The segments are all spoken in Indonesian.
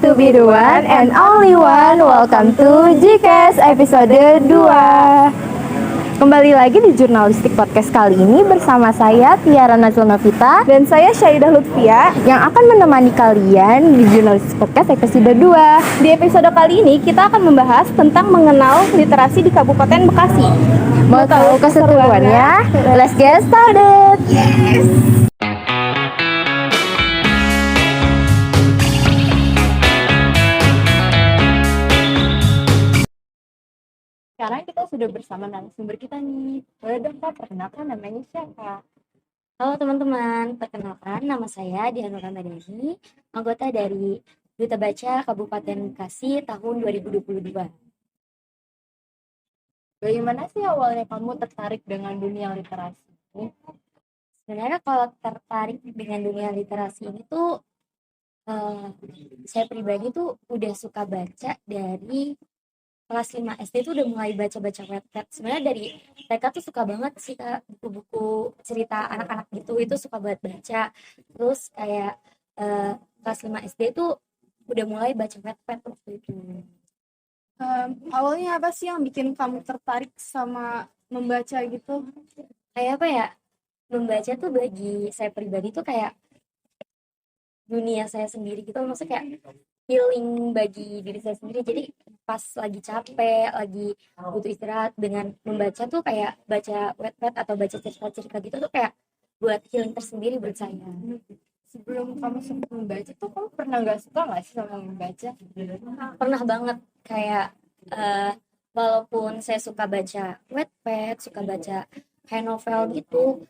to be the one and only one. Welcome to GCast episode 2. Kembali lagi di Jurnalistik Podcast kali ini bersama saya Tiara Nazul Novita dan saya Syaidah Lutfia yang akan menemani kalian di Jurnalistik Podcast episode 2. Di episode kali ini kita akan membahas tentang mengenal literasi di Kabupaten Bekasi. Mau tahu keseruannya? Let's get started. Sekarang kita sudah bersama narasumber kita nih. Boleh dong Kak, perkenalkan namanya siapa? Halo teman-teman, perkenalkan nama saya Diana Ramadhani, anggota dari Duta Baca Kabupaten Bekasi tahun 2022. Bagaimana sih awalnya kamu tertarik dengan dunia literasi? Sebenarnya kalau tertarik dengan dunia literasi ini tuh saya pribadi tuh udah suka baca dari kelas 5 SD tuh udah mulai baca-baca Wattpad. Sebenarnya dari TK tuh suka banget sih Kak, buku-buku cerita anak-anak gitu, itu suka banget baca. Terus kayak kelas 5 SD tuh udah mulai baca Wattpad waktu itu. Awalnya apa sih yang bikin kamu tertarik sama membaca gitu? Kayak apa ya, membaca tuh bagi saya pribadi tuh kayak dunia saya sendiri gitu, maksudnya kayak healing bagi diri saya sendiri. Jadi pas lagi capek, lagi butuh istirahat, dengan membaca tuh kayak baca Wattpad atau baca cerita-cerita gitu tuh kayak buat healing tersendiri buat saya. Sebelum kamu sempat membaca tuh kamu pernah nggak suka nggak sih sama membaca? Pernah banget, kayak walaupun saya suka baca Wattpad, suka baca kayak novel gitu,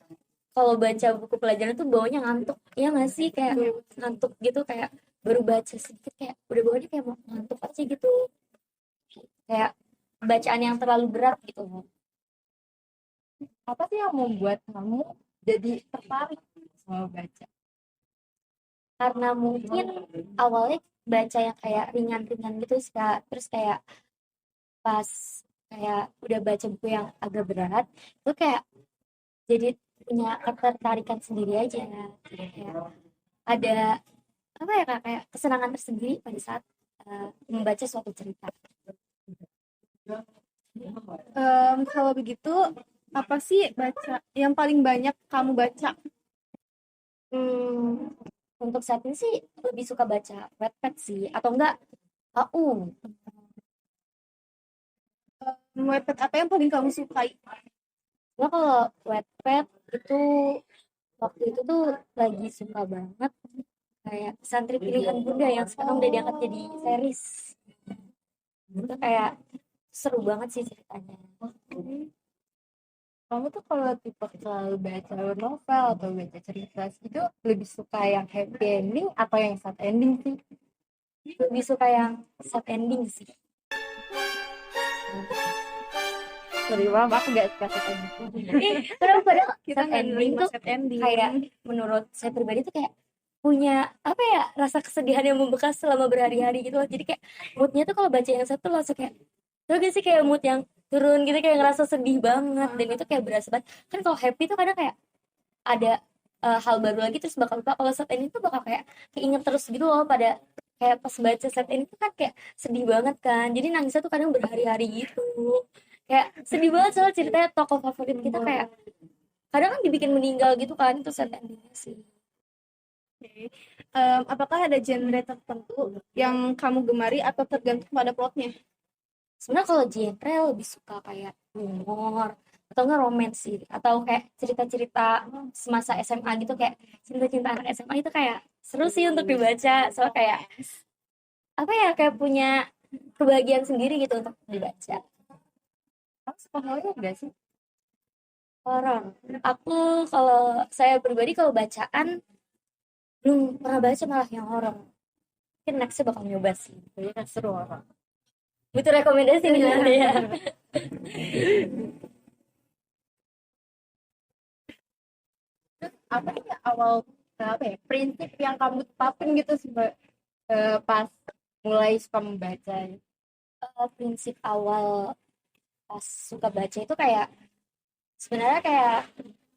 kalau baca buku pelajaran tuh bawanya ngantuk, ya nggak sih, kayak ngantuk gitu, kayak baru baca sedikit kayak udah bawanya kayak mau ngantuk aja gitu, kayak bacaan yang terlalu berat gitu. Apa sih yang membuat kamu jadi tertarik sama baca? Karena mungkin awalnya baca yang kayak ringan-ringan gitu sih Kak. Terus kayak pas kayak udah baca buku yang agak berat itu kayak jadi punya ketertarikan sendiri aja. Jadi kayak ada apa ya Kak, kayak kesenangan tersendiri pada saat membaca suatu cerita. Kalau begitu, apa sih baca yang paling banyak kamu baca? Untuk saat ini sih lebih suka baca Wattpad sih, atau enggak AU. Wattpad apa yang paling kamu sukai? Nah, kalau Wattpad itu waktu itu tuh lagi suka banget kayak Santri Pilihan Bunda yang sekarang udah diangkat jadi series. Itu kayak seru banget sih ceritanya. Kamu tuh kalau tipe selalu baca novel atau baca cerita itu lebih suka yang happy ending atau yang sad ending sih? Lebih suka yang sad ending sih. Sorry maaf, aku gak suka sad ending. Padahal Kita sad nggak ending nerima tuh sad ending. kayak menurut saya pribadi tuh kayak punya apa ya, rasa kesedihan yang membekas selama berhari-hari gitu loh. Jadi kayak moodnya tuh kalau baca yang satu langsung kayak, tau gak sih, kayak mood yang turun gitu, kayak ngerasa sedih banget, dan itu kayak berasa banget. Kan kalau happy tuh kadang kayak ada hal baru lagi terus bakal lupa. Kalau sad ending tuh bakal kayak keinget terus gitu loh. Pada kayak pas baca sad ending tuh kan kayak sedih banget kan, jadi nangisnya tuh kadang berhari-hari gitu, kayak sedih banget. Soalnya ceritanya tokoh favorit kita kayak kadang kan dibikin meninggal gitu kan, itu sad endingnya sih. Apakah ada genre tertentu yang kamu gemari atau tergantung pada plotnya? Sebenarnya kalau genre lebih suka kayak humor atau enggak romance sih, atau kayak cerita-cerita semasa SMA gitu, kayak cinta-cinta anak SMA itu kayak seru sih untuk dibaca. Soalnya kayak apa ya, kayak punya kebahagiaan sendiri gitu untuk dibaca. Kamu suka horor gak sih? Horor, aku kalau saya pribadi kalau bacaan belum pernah baca malah yang horor. Mungkin nextnya bakal nyoba sih. Jadi kan seru horor. Butuh rekomendasi nih nanti ya. Apa sih awal prinsip yang kamu tetapin gitu pas mulai suka membaca? Prinsip awal pas suka baca itu kayak sebenarnya kayak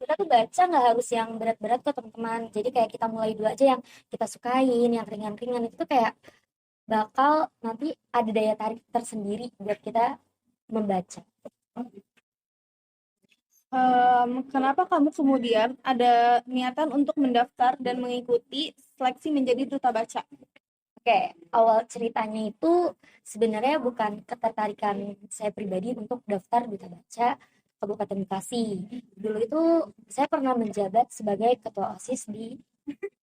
kita tuh baca nggak harus yang berat-berat kok teman-teman. Jadi kayak kita mulai dulu aja yang kita sukain, yang ringan-ringan. Itu tuh kayak bakal nanti ada daya tarik tersendiri buat kita membaca. Kenapa kamu kemudian ada niatan untuk mendaftar dan mengikuti seleksi menjadi duta baca? Oke, awal ceritanya itu sebenarnya bukan ketertarikan saya pribadi untuk daftar duta baca Kabupaten Bekasi. Dulu itu saya pernah menjabat sebagai ketua OSIS di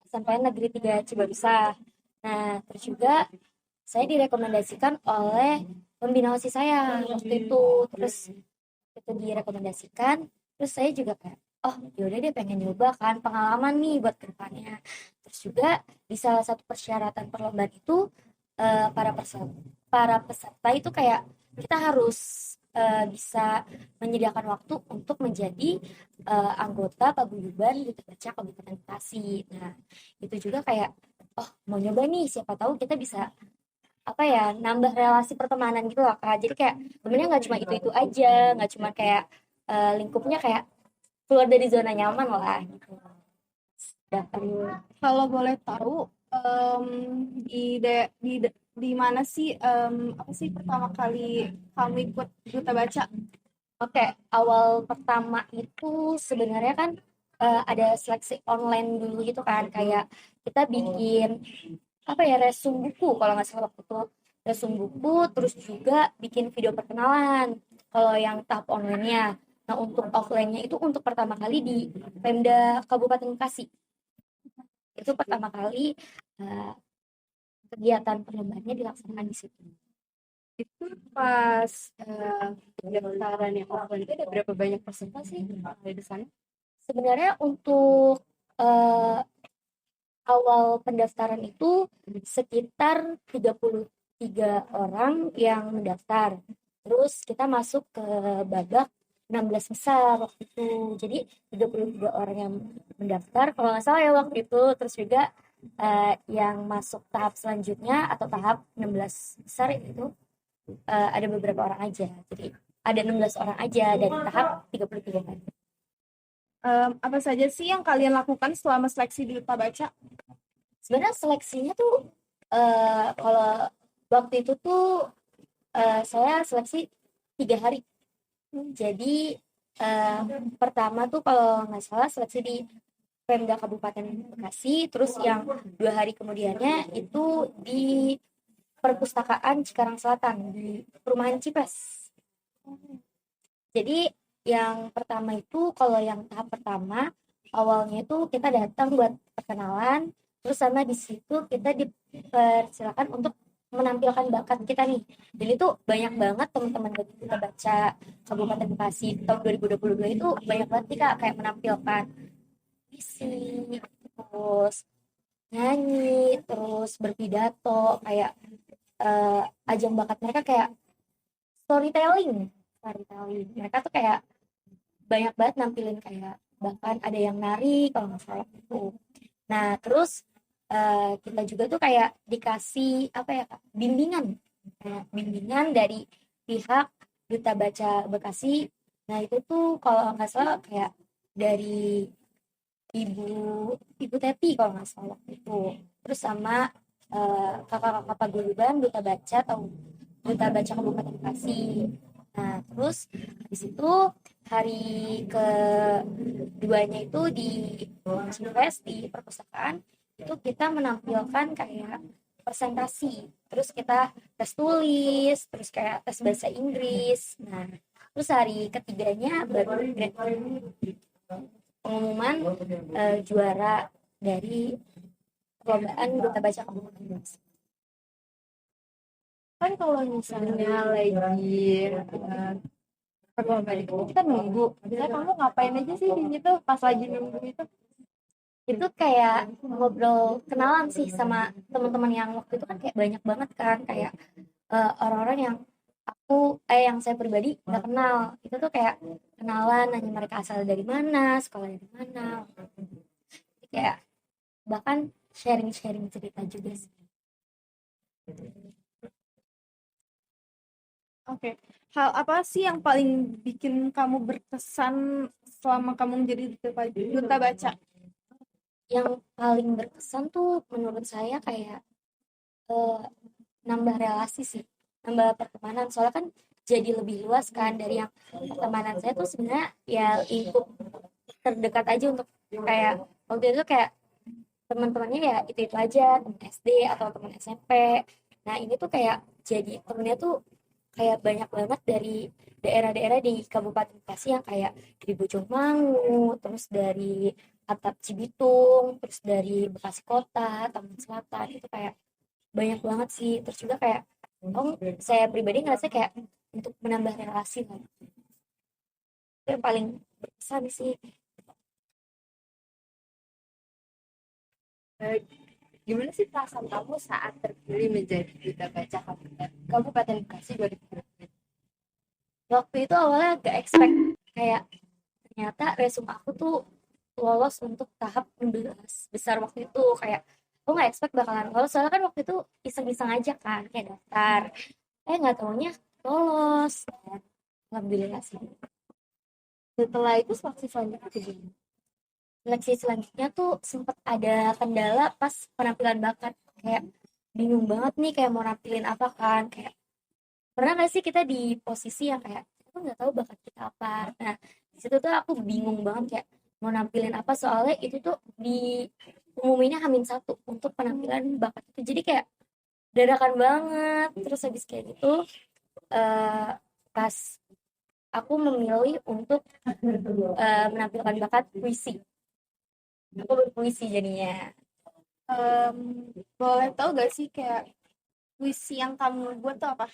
SNPN Negeri 3 Cibarusah. Nah, terus juga saya direkomendasikan oleh pembina OSIS saya waktu itu. Terus itu direkomendasikan, terus saya juga kayak, oh yaudah deh pengen nyoba kan, pengalaman nih buat kedepannya. Terus juga di salah satu persyaratan perlombaan itu para peserta itu kayak kita harus bisa menyediakan waktu untuk menjadi anggota paguyuban Duta Baca Kabupaten Bekasi. Nah, itu juga kayak oh mau nyoba nih, siapa tahu kita bisa apa ya nambah relasi pertemanan gitu loh Kak. Jadi kayak sebenarnya nggak cuma itu aja, nggak cuma kayak lingkupnya kayak keluar dari zona nyaman lah gitu. Daftar. Kalau boleh tahu, di mana sih, apa sih pertama kali kamu ikut duta baca? Oke, awal pertama itu sebenarnya kan ada seleksi online dulu gitu kan, kayak kita bikin apa ya resum buku kalau nggak salah waktu itu, resum buku, terus juga bikin video perkenalan kalau yang tahap online-nya. Nah, untuk offline-nya itu untuk pertama kali di Pemda Kabupaten Bekasi. Itu pertama kali eh, kegiatan perlombaannya dilaksanakan di situ. Itu pas pendaftaran yang offline itu ada berapa banyak peserta sih di sana? Sebenarnya untuk eh, awal pendaftaran itu sekitar 33 orang yang mendaftar. Terus kita masuk ke babak 16 besar waktu itu. Jadi 33 orang yang mendaftar kalau nggak salah ya waktu itu. Terus juga yang masuk tahap selanjutnya atau tahap 16 besar itu ada beberapa orang aja. Jadi ada 16 orang aja dari tahap 33 kan. Apa saja sih yang kalian lakukan selama seleksi di duta baca? Sebenarnya seleksinya tuh kalau waktu itu tuh saya seleksi 3 hari. Jadi pertama tuh kalau nggak salah seleksi di Pemda Kabupaten Bekasi, terus yang 2 hari kemudiannya itu di Perpustakaan Cikarang Selatan di Perumahan Cipres. Jadi yang pertama itu kalau yang tahap pertama awalnya itu kita datang buat perkenalan, terus sama di situ kita dipersilakan untuk menampilkan bakat kita nih. Jadi itu banyak banget teman-teman kita baca Kabupaten Bekasi tahun 2022 itu banyak banget nih Kak kayak menampilkan visi, terus nyanyi, terus berpidato kayak ajang bakat mereka kayak storytelling mereka tuh kayak banyak banget nampilin kayak bahkan ada yang nari kalau nggak salah itu. Nah terus kita juga tuh kayak dikasih apa ya Kak, bimbingan dari pihak Duta Baca Bekasi. Nah itu tuh kalau nggak salah kayak dari ibu ibu Teti kalau nggak salah itu. Terus sama kakak-kakak paguyuban Duta Baca atau Duta Baca Kabupaten Bekasi. Nah, terus habis itu hari keduanya itu di Cipres di perpustakaan itu kita menampilkan kayak presentasi. Terus kita tes tulis, terus kayak tes bahasa Inggris. Nah, terus hari ketiganya baru pengumuman juara dari perlombaan Duta Baca Kabupaten Bekasi. Kan kalau misalnya lagi perlombaan itu kita nunggu. Biasanya kamu ngapain aja sih di situ pas lagi nunggu itu? Itu kayak ngobrol kenalan sih sama teman-teman yang waktu itu kan kayak banyak banget kan kayak orang-orang yang yang saya pribadi nggak kenal. Itu tuh kayak kenalan, nanya mereka asal dari mana, sekolah dari mana. Jadi kayak bahkan sharing-sharing cerita juga sih. Oke. Hal apa sih yang paling bikin kamu berkesan selama kamu menjadi duta baca? Yang paling berkesan tuh menurut saya kayak nambah relasi sih, nambah pertemanan. Soalnya kan jadi lebih luas kan, dari yang pertemanan saya tuh sebenarnya ya lingkup terdekat aja, untuk kayak waktu itu kayak teman-temannya ya itu aja, teman SD atau teman SMP. Nah ini tuh kayak jadi temennya tuh kayak banyak banget dari daerah-daerah di Kabupaten Bekasi, yang kayak dari Bojongmangu, terus dari Atap Cibitung, terus dari Bekasi Kota, Taman Selatan, itu kayak banyak banget sih. Terus juga kayak saya pribadi ngerasa kayak untuk menambah relasi lah, itu yang paling berkesan sih. Eh, Gimana sih perasaan kamu saat terpilih menjadi duta baca Kabupaten Bekasi 2020? Waktu itu awalnya gak expect, kayak ternyata resume aku tuh lolos untuk tahap 16 besar waktu itu. Kayak aku nggak expect bakalan lolos, soalnya kan waktu itu iseng-iseng aja kan kayak daftar, nggak taunya lolos. Dan alhamdulillah sih. Setelah itu seleksi selanjutnya ke gimana? Seleksi selanjutnya tuh sempet ada kendala pas penampilan bakat, kayak bingung banget nih kayak mau nampilin apa kan. Kayak pernah nggak sih kita di posisi yang kayak aku nggak tahu bakat kita apa. Nah di situ tuh aku bingung banget kayak mau nampilin apa, soalnya itu tuh di umuminnya H-1 untuk penampilan bakat itu, jadi kayak dadakan banget. Terus habis kayak gitu, eh, pas aku memilih untuk menampilkan bakat puisi, aku berpuisi jadinya. Em, Boleh tahu gak sih kayak puisi yang kamu buat tuh apa?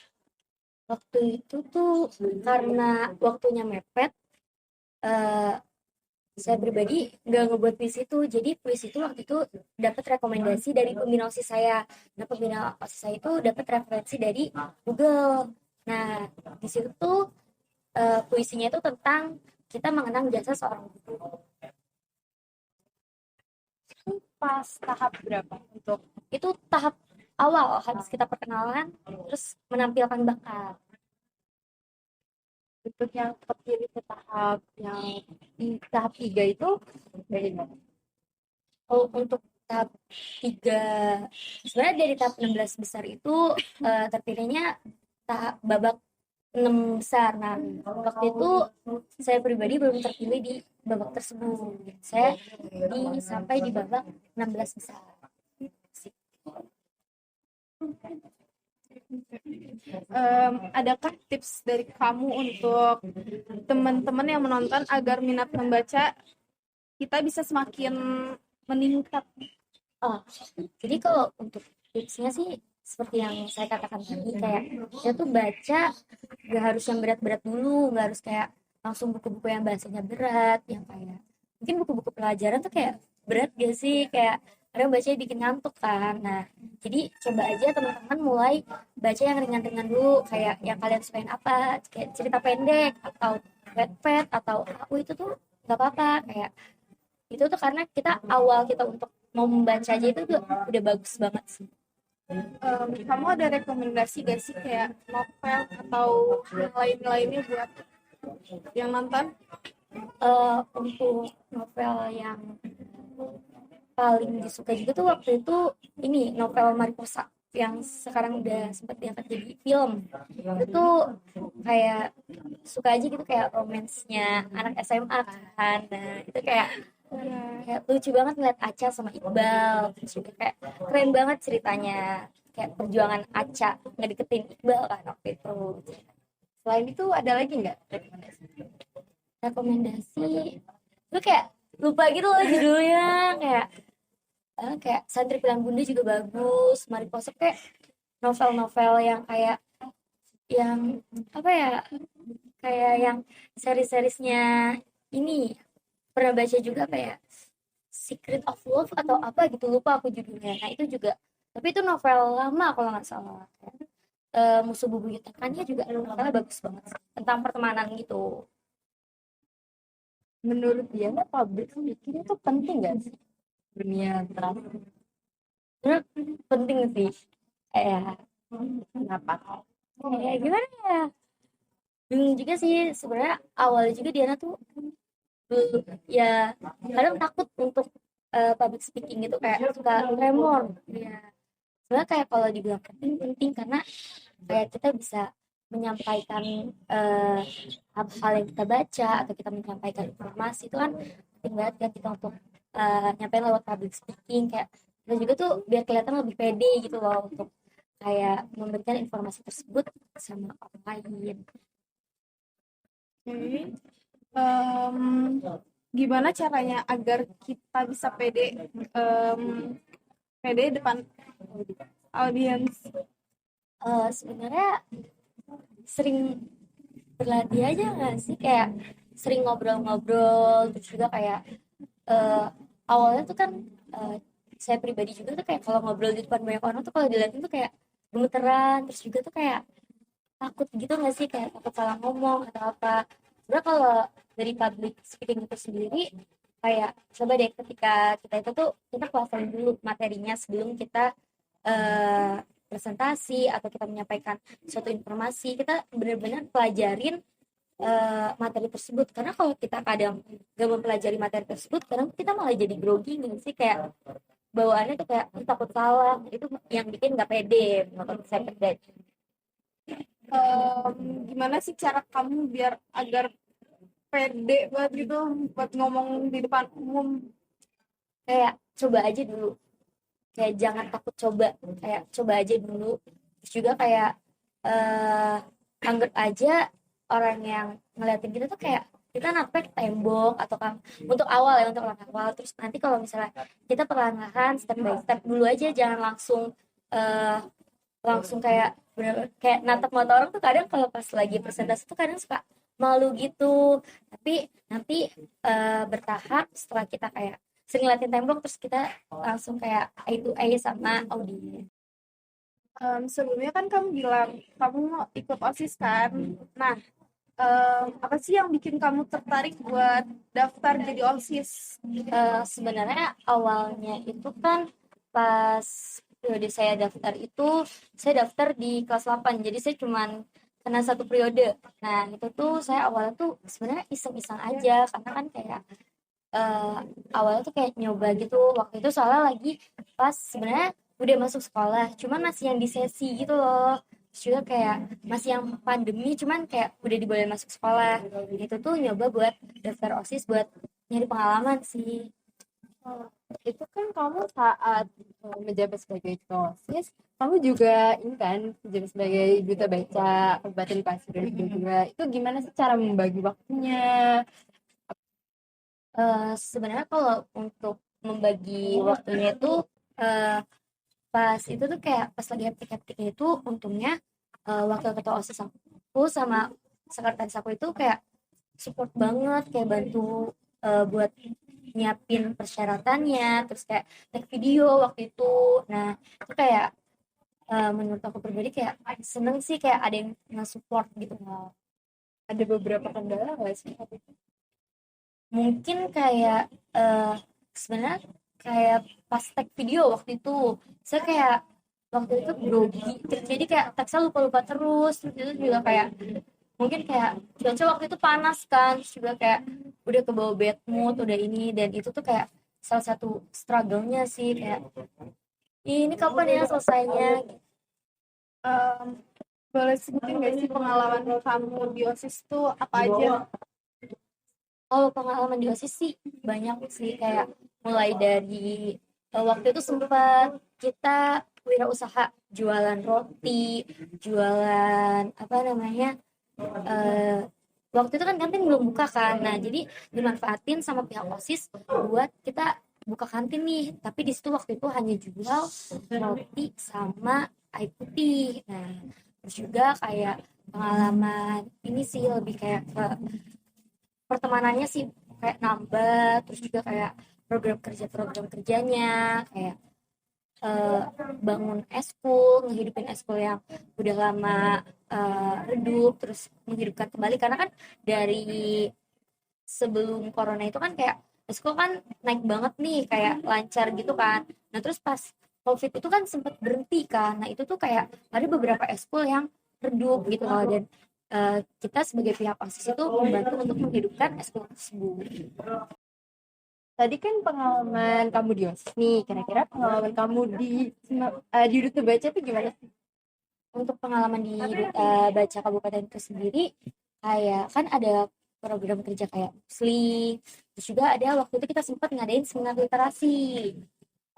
Waktu itu tuh karena waktunya mepet, eh, saya pribadi nggak ngebuat puisi itu. Jadi puisi itu waktu itu dapat rekomendasi dari pembina OSIS saya. Nah pembina OSIS saya itu dapat referensi dari Google. Nah di situ tuh puisinya itu tentang kita mengenang jasa seorang guru. Pas tahap berapa untuk Itu tahap awal, habis kita perkenalan terus menampilkan bakat. bentuk yang terpilih ke tahap yang di tahap 3 itu bagaimana? Oh, untuk tahap 3 sebenarnya dari tahap 16 besar itu terpilihnya tahap babak 6 besar. Nah waktu itu saya pribadi belum terpilih di babak tersebut, saya sampai di babak 16 besar. Adakah tips dari kamu untuk teman-teman yang menonton agar minat membaca kita bisa semakin meningkat? Oh, jadi kalau untuk tipsnya sih seperti yang saya katakan tadi, kayak kita tuh baca gak harus yang berat-berat dulu, gak harus kayak langsung buku-buku yang bahasanya berat, yang kayak mungkin buku-buku pelajaran tuh kayak berat gak sih, kayak kadang bacanya bikin ngantuk kan. Nah jadi coba aja teman-teman mulai baca yang ringan-ringan dulu, kayak yang kalian sukain apa, kayak cerita pendek atau pet atau aku itu tuh gak apa-apa. Kayak itu tuh karena kita awal kita untuk mau membaca aja itu udah bagus banget sih. Kamu ada rekomendasi gak sih kayak novel atau yang lain-lainnya buat yang nonton? Untuk novel yang paling disuka juga tuh waktu itu ini novel Mariposa yang sekarang udah sempat diangkat jadi film. Itu tuh kayak suka aja gitu, kayak romansnya anak SMA kan. Nah itu kayak lucu banget ngeliat Acha sama Iqbal. Terus juga kayak keren banget ceritanya, kayak perjuangan Acha ngedeketin Iqbal kan waktu itu. Selain itu ada lagi nggak rekomendasi? Rekomendasi lu kayak lupa gitu loh judulnya, kayak Santri Pilihan Bunda juga bagus. Mariposa kayak novel-novel yang kayak yang apa ya, kayak yang seri-serisnya ini. Pernah baca juga apa ya, Secret of Love atau apa gitu, lupa aku judulnya. Nah itu juga, tapi itu novel lama kalau nggak salah. Musuh Bubuyutannya juga novelnya bagus banget sih, tentang pertemanan gitu. Menurut dia public speaking itu penting nggak sih dunia drama? Menurut penting sih, kayak Kenapa? gimana ya, bingung juga sih sebenarnya. Awalnya juga Diana tuh dulu ya kadang takut untuk public speaking gitu, kayak suka tremor ya. sebenarnya kayak kalau dibilang penting karena kayak kita bisa menyampaikan hal-hal yang kita baca atau kita menyampaikan informasi itu kan penting banget kan kita untuk nyampein lewat public speaking kayak dan juga tuh biar kelihatan lebih pede gitu loh untuk kayak memberikan informasi tersebut sama orang lain. Oke. Em, Gimana caranya agar kita bisa pede depan audiens? Sebenarnya sering berlatih aja nggak sih kayak sering ngobrol-ngobrol terus juga kayak eh, awalnya tuh kan eh, saya pribadi juga tuh kayak kalau ngobrol di depan banyak orang tuh kalau dilihatin tuh kayak gemeteran terus juga tuh kayak takut gitu nggak sih kayak takut salah ngomong atau apa. Sebenarnya kalau dari public speaking itu sendiri kayak coba deh ketika kita itu tuh kita kuasain dulu materinya sebelum kita presentasi atau kita menyampaikan suatu informasi kita benar-benar pelajarin materi tersebut karena kalau kita kadang gak mempelajari materi tersebut kadang kita malah jadi grogi nih sih kayak bawaannya tuh kayak "Ih, takut salah itu yang bikin nggak pede menurut saya pribadi. Gimana sih cara kamu biar agar pede buat gitu buat ngomong di depan umum? Kayak coba aja dulu kayak jangan takut coba kayak coba aja dulu terus juga kayak eh anggap aja orang yang ngeliatin kita tuh kayak kita napek tembok atau kan untuk awal ya untuk langkah awal terus nanti kalau misalnya kita perlahan step by step dulu aja jangan eh langsung kayak bener kayak natap mata orang tuh kadang kalau pas lagi presentasi tuh kadang suka malu gitu tapi nanti bertahap setelah kita kayak sering latihan tembok terus kita langsung kayak eye to eye sama audiens. Sebelumnya kan kamu bilang kamu mau ikut OSIS kan. Nah, apa sih yang bikin kamu tertarik buat daftar jadi OSIS? Sebenarnya awalnya itu kan pas periode saya daftar itu saya daftar di kelas 8 jadi saya cuman kena satu periode. Nah itu tuh saya awalnya tuh sebenarnya iseng-iseng aja karena kan kayak eh, awalnya tuh kayak nyoba gitu waktu itu soalnya lagi pas sebenarnya udah masuk sekolah cuman masih yang di sesi gitu loh terus juga kayak masih yang pandemi cuman kayak udah dibolehin masuk sekolah itu tuh nyoba buat daftar OSIS buat nyari pengalaman sih. Oh, itu kan kamu saat menjabat sebagai ketua OSIS, kamu juga ini kan menjabat sebagai duta baca Kabupaten Pasir juga. Itu gimana sih cara membagi waktunya? Sebenarnya kalau untuk membagi waktunya itu eh, pas itu tuh kayak pas lagi hektik-hektiknya itu untungnya wakil ketua OSIS aku sama sekretaris aku itu kayak support banget kayak bantu buat nyiapin persyaratannya terus kayak take video waktu itu. Nah itu kayak menurut aku pribadi kayak seneng sih kayak ada yang nge-support gitu. Ada beberapa kendala nggak sih? Mungkin kayak sebenarnya kayak pas tag video waktu itu saya kayak waktu itu grogi jadi kayak teksnya lupa-lupa terus terus itu juga kayak mungkin kayak cuaca waktu itu panas kan terus juga kayak udah kebawa bad mood udah ini dan itu tuh kayak salah satu struggle-nya sih kayak ini kapan ya selesainya. Em, Boleh sebutin nggak sih pengalaman kamu di OSIS itu apa aja? Oh, pengalaman di OSIS sih banyak sih kayak mulai dari waktu itu sempat kita wirausaha jualan roti, jualan apa namanya? eh Waktu itu kan kantin belum buka kan. Nah, jadi dimanfaatin sama pihak OSIS buat kita buka kantin nih. Tapi di situ waktu itu hanya jual roti sama air putih. Nah, terus juga kayak pengalaman ini sih lebih kayak ke pertemanannya sih kayak nambah terus juga kayak program kerjanya kayak eh, bangun eskul ngehidupin eskul yang udah lama redup terus menghidupkan kembali karena kan dari sebelum corona itu kan kayak eskul kan naik banget nih kayak lancar gitu kan. Nah terus pas covid itu kan sempat berhenti kan. Nah itu tuh kayak ada beberapa eskul yang redup gitu loh dan kita sebagai pihak OSIS itu membantu untuk menghidupkan eskul tersebut. tadi kan pengalaman kamu di OSIS nih, kira-kira pengalaman kamu di Duta Baca itu gimana sih? Untuk pengalaman di baca kabupaten itu sendiri, kayak kan ada program kerja kayak musli, terus juga ada waktu itu kita sempat ngadain seminar literasi.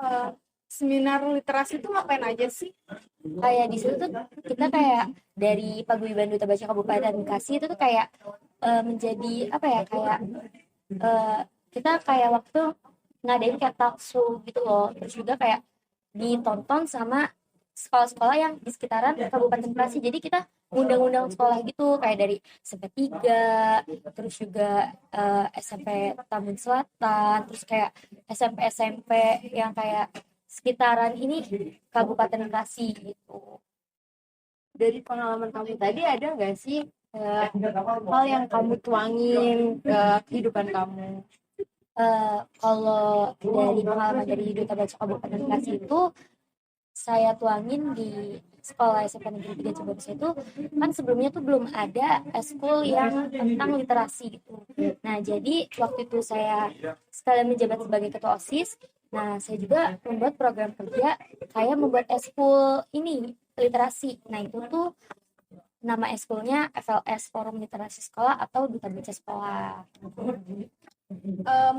Eh, Seminar literasi itu ngapain aja sih? Kayak di situ tuh kita kayak dari Paguyuban Duta Baca Kabupaten Bekasi itu tuh kayak menjadi apa ya, kayak kita kayak waktu ngadain kayak talk show gitu loh, terus juga kayak ditonton sama sekolah-sekolah yang di sekitaran Kabupaten Bekasi. Jadi kita undang-undang sekolah gitu kayak dari SMP 3, terus juga SMP Tambun Selatan, terus kayak SMP yang kayak sekitaran ini Kabupaten Bekasi gitu. Dari pengalaman kamu tadi ada nggak sih hal yang kamu tuangin ke kehidupan kamu? Kalau dari pengalaman dari Duta Baca Kabupaten Bekasi itu saya tuangin di sekolah SMP Negeri 3 Cibodas itu, kan sebelumnya tuh belum ada eskul yang tentang literasi gitu. Nah, jadi waktu itu saya sekalian menjabat sebagai ketua OSIS. Nah, saya juga membuat program kerja kayak membuat eskul ini literasi. Nah, itu tuh nama eskulnya FLS, Forum Literasi Sekolah atau Duta Baca Sekolah.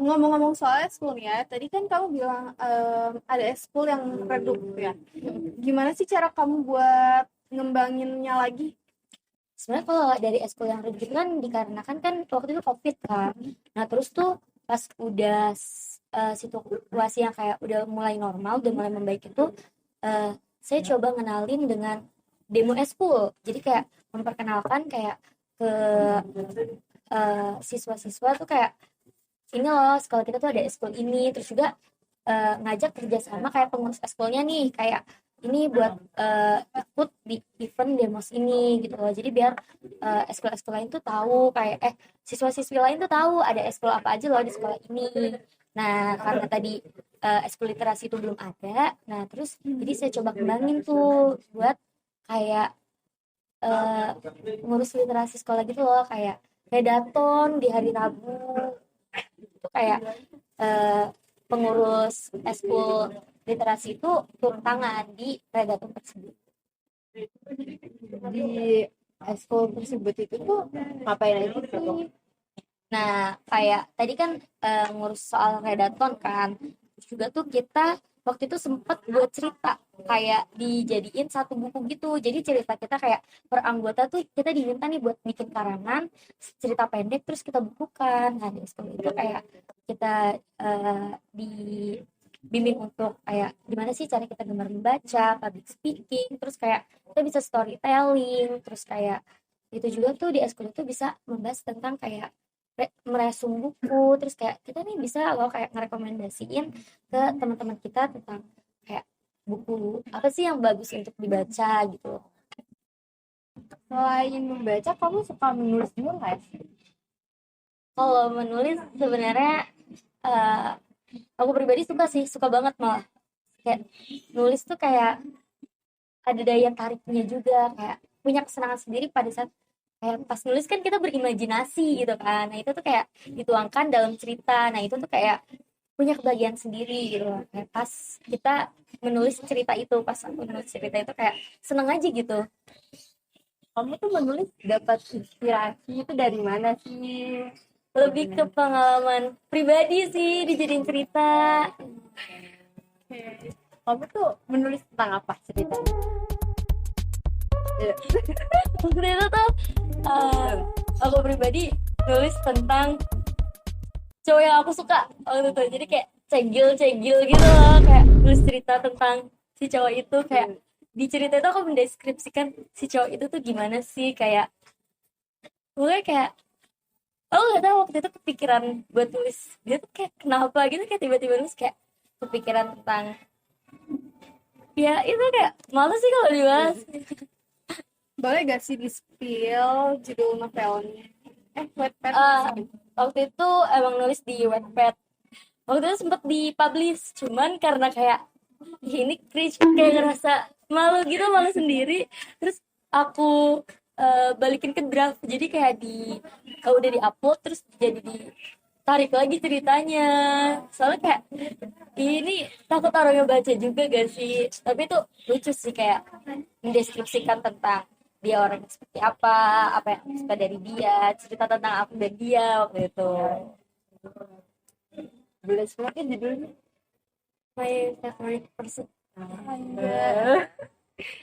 Ngomong-ngomong soal eskul nih ya, tadi kan kamu bilang ada eskul yang redup ya. Gimana sih cara kamu buat ngembanginnya lagi? Sebenarnya kalau dari eskul yang redup itu kan dikarenakan kan waktu itu COVID kan. Nah, terus tuh pas udah situasi yang kayak udah mulai normal, udah mulai membaik itu, saya coba ngenalin dengan demo eskul. Jadi kayak memperkenalkan kayak ke siswa-siswa tuh kayak, ini loh sekolah kita tuh ada eskul ini, terus juga ngajak kerjasama kayak pengurus eskulnya nih, kayak ini buat ikut di event demos ini gitu loh. Jadi biar eskul-eskul lain tuh tahu kayak siswa-siswi lain tuh tahu ada eskul apa aja loh di sekolah ini. Nah, karena tadi eskul literasi itu belum ada, nah terus jadi saya coba kembangin tuh buat kayak ngurus literasi sekolah gitu loh, kayak redaton di hari Rabu itu kayak pengurus eskul literasi itu turun tangan di redaton tersebut. Di eskul tersebut itu tuh ngapain aja sih? Nah, kayak tadi kan ngurus soal redaton kan, terus juga tuh kita waktu itu sempet buat cerita kayak dijadiin satu buku gitu. Jadi cerita kita kayak per anggota tuh kita diminta nih buat bikin karangan cerita pendek, terus kita bukukan. Nah, di eskul itu kayak kita dibimbing untuk kayak gimana sih cara kita gemar membaca, public speaking, terus kayak kita bisa storytelling, terus kayak itu juga tuh di eskul itu bisa membahas tentang kayak meresum buku, terus kayak kita nih bisa loh kayak ngerekomendasiin ke teman-teman kita tentang kayak buku apa sih yang bagus untuk dibaca gitu. Selain membaca, kamu suka menulis juga nggak sih? Kalau menulis sebenarnya aku pribadi suka banget malah, kayak nulis tuh kayak ada daya tariknya juga, kayak punya kesenangan sendiri pada saat kayak pas nulis kan kita berimajinasi gitu kan. Nah, itu tuh kayak dituangkan dalam cerita. Nah, itu tuh kayak punya kebahagiaan sendiri gitu loh. Kayak pas kita menulis cerita itu, pas aku menulis cerita itu kayak seneng aja gitu. Kamu tuh menulis dapat inspirasi itu dari mana sih? Lebih ke pengalaman pribadi sih dijadiin cerita. Kamu tuh menulis tentang apa ceritanya? Waktu itu tuh aku pribadi nulis tentang cowok yang aku suka waktu itu. Jadi kayak cegil gitu loh, kayak nulis cerita tentang si cowok itu. Kayak di cerita itu aku mendeskripsikan si cowok itu tuh gimana sih, kayak mulai kayak aku nggak tahu waktu itu kepikiran buat tulis dia tuh kayak kenapa gitu, kayak tiba-tiba nulis kayak kepikiran tentang ya itu, kayak malu sih kalau dibahas. Boleh gak sih di-spill judul novelnya? Wattpad Waktu itu emang nulis di Wattpad. Waktu itu sempet dipublish, cuman karena kayak ini cringe, kayak ngerasa malu gitu, malu sendiri. Terus aku balikin ke draft, jadi kayak udah diupload terus jadi tarik lagi ceritanya. Soalnya kayak ini takut orangnya baca juga gak sih? Tapi itu lucu sih, kayak mendeskripsikan tentang dia orangnya seperti apa yang aku suka dari dia, cerita tentang aku dan dia waktu itu. Boleh semua kan judulnya. My favorite person.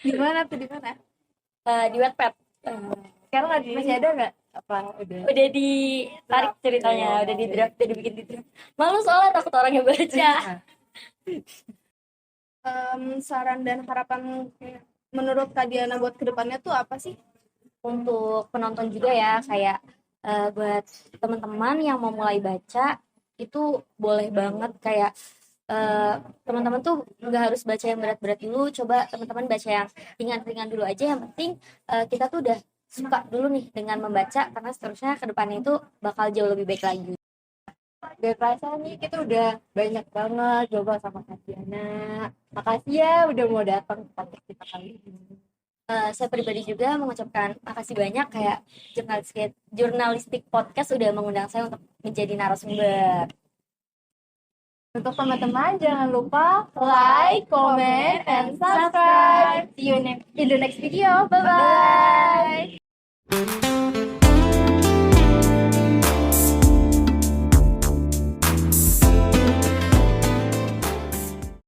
Di mana tuh, di mana? Di Wattpad. Sekarang masih ada nggak? Apa udah? Udah ditarik ceritanya, udah di draft, udah dibikin di draft. Malu soalnya takut orangnya baca. Saran dan harapan menurut Kak Diana buat kedepannya tuh apa sih? Untuk penonton juga ya, kayak buat teman-teman yang mau mulai baca itu boleh banget, kayak teman-teman tuh nggak harus baca yang berat-berat dulu, coba teman-teman baca yang ringan-ringan dulu aja. Yang penting kita tuh udah suka dulu nih dengan membaca, karena seterusnya ke depannya itu bakal jauh lebih baik lagi. Gak kerasa nih kita udah banyak banget coba sama Kak Diana. Makasih ya udah mau datang ke podcast kita kali ini. Saya pribadi juga mengucapkan makasih banyak, kayak jurnalistik podcast udah mengundang saya untuk menjadi narasumber. Untuk teman-teman jangan lupa like, comment, and subscribe. See you in the next video. Bye bye.